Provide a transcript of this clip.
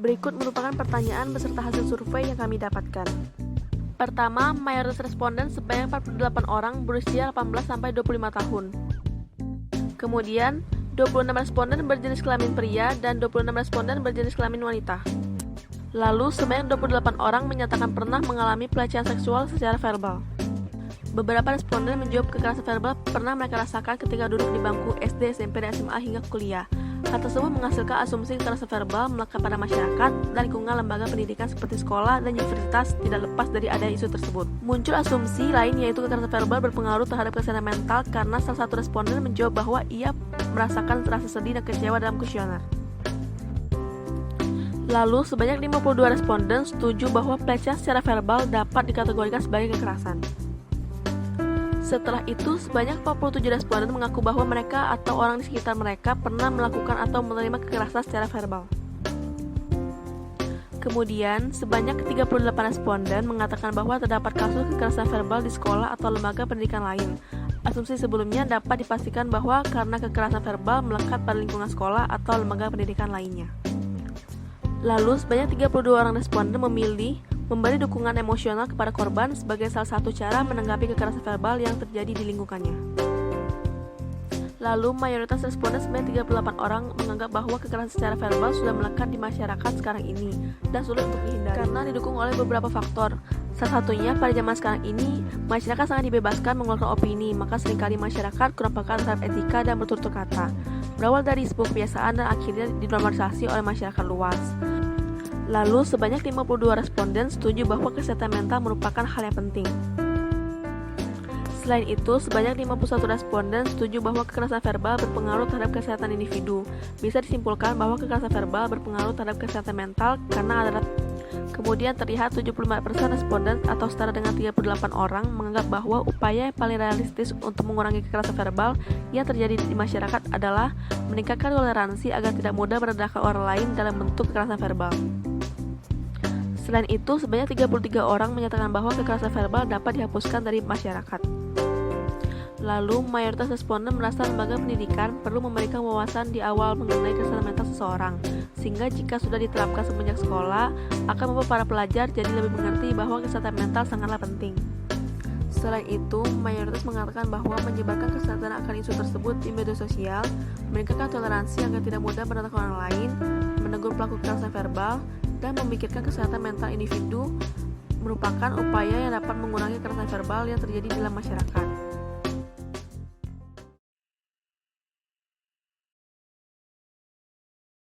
Berikut merupakan pertanyaan beserta hasil survei yang kami dapatkan. Pertama, mayoritas responden sebanyak 48 orang berusia 18-25 tahun. Kemudian, 26 responden berjenis kelamin pria dan 26 responden berjenis kelamin wanita. Lalu, sebanyak 28 orang menyatakan pernah mengalami pelecehan seksual secara verbal. Beberapa responden menjawab kekerasan verbal pernah mereka rasakan ketika duduk di bangku SD, SMP, dan SMA hingga kuliah. Hal tersebut menghasilkan asumsi kekerasan verbal melekat pada masyarakat dan lingkungan lembaga pendidikan seperti sekolah dan universitas tidak lepas dari adanya isu tersebut. Muncul asumsi lain yaitu kekerasan verbal berpengaruh terhadap kesehatan mental karena salah satu responden menjawab bahwa ia merasakan rasa sedih dan kecewa dalam kuesioner. Lalu, sebanyak 52 responden setuju bahwa pelecehan secara verbal dapat dikategorikan sebagai kekerasan. Setelah itu, sebanyak 47 responden mengaku bahwa mereka atau orang di sekitar mereka pernah melakukan atau menerima kekerasan secara verbal. Kemudian, sebanyak 38 responden mengatakan bahwa terdapat kasus kekerasan verbal di sekolah atau lembaga pendidikan lain. Asumsi sebelumnya dapat dipastikan bahwa karena kekerasan verbal melekat pada lingkungan sekolah atau lembaga pendidikan lainnya. Lalu, sebanyak 32 orang responden memilih memberi dukungan emosional kepada korban sebagai salah satu cara menanggapi kekerasan verbal yang terjadi di lingkungannya. Lalu, mayoritas responden sebanyak 38 orang menganggap bahwa kekerasan secara verbal sudah melekat di masyarakat sekarang ini dan sulit untuk dihindari karena didukung oleh beberapa faktor. Salah satunya, pada zaman sekarang ini, masyarakat sangat dibebaskan mengeluarkan opini, maka seringkali masyarakat kurang peka terhadap etika dan bertutur kata. Berawal dari sebuah kebiasaan dan akhirnya dinormalisasi oleh masyarakat luas. Lalu, sebanyak 52 responden setuju bahwa kesehatan mental merupakan hal yang penting. Selain itu, sebanyak 51 responden setuju bahwa kekerasan verbal berpengaruh terhadap kesehatan individu. Bisa disimpulkan bahwa kekerasan verbal berpengaruh terhadap kesehatan mental karena ada. Kemudian terlihat 75% responden atau setara dengan 38 orang menganggap bahwa upaya yang paling realistis untuk mengurangi kekerasan verbal yang terjadi di masyarakat adalah meningkatkan toleransi agar tidak mudah merendahkan orang lain dalam bentuk kekerasan verbal. Selain itu, sebanyak 33 orang menyatakan bahwa kekerasan verbal dapat dihapuskan dari masyarakat. Lalu, mayoritas responden merasa lembaga pendidikan perlu memberikan wawasan di awal mengenai kesehatan mental seseorang, sehingga jika sudah diterapkan semenjak sekolah, akan membuat para pelajar jadi lebih mengerti bahwa kesehatan mental sangatlah penting. Selain itu, mayoritas mengatakan bahwa menyebarkan kesadaran akan isu tersebut di media sosial, meningkatkan toleransi agar tidak mudah merendahkan orang lain, menegur pelaku kekerasan verbal, dan memikirkan kesehatan mental individu merupakan upaya yang dapat mengurangi kekerasan verbal yang terjadi dalam masyarakat.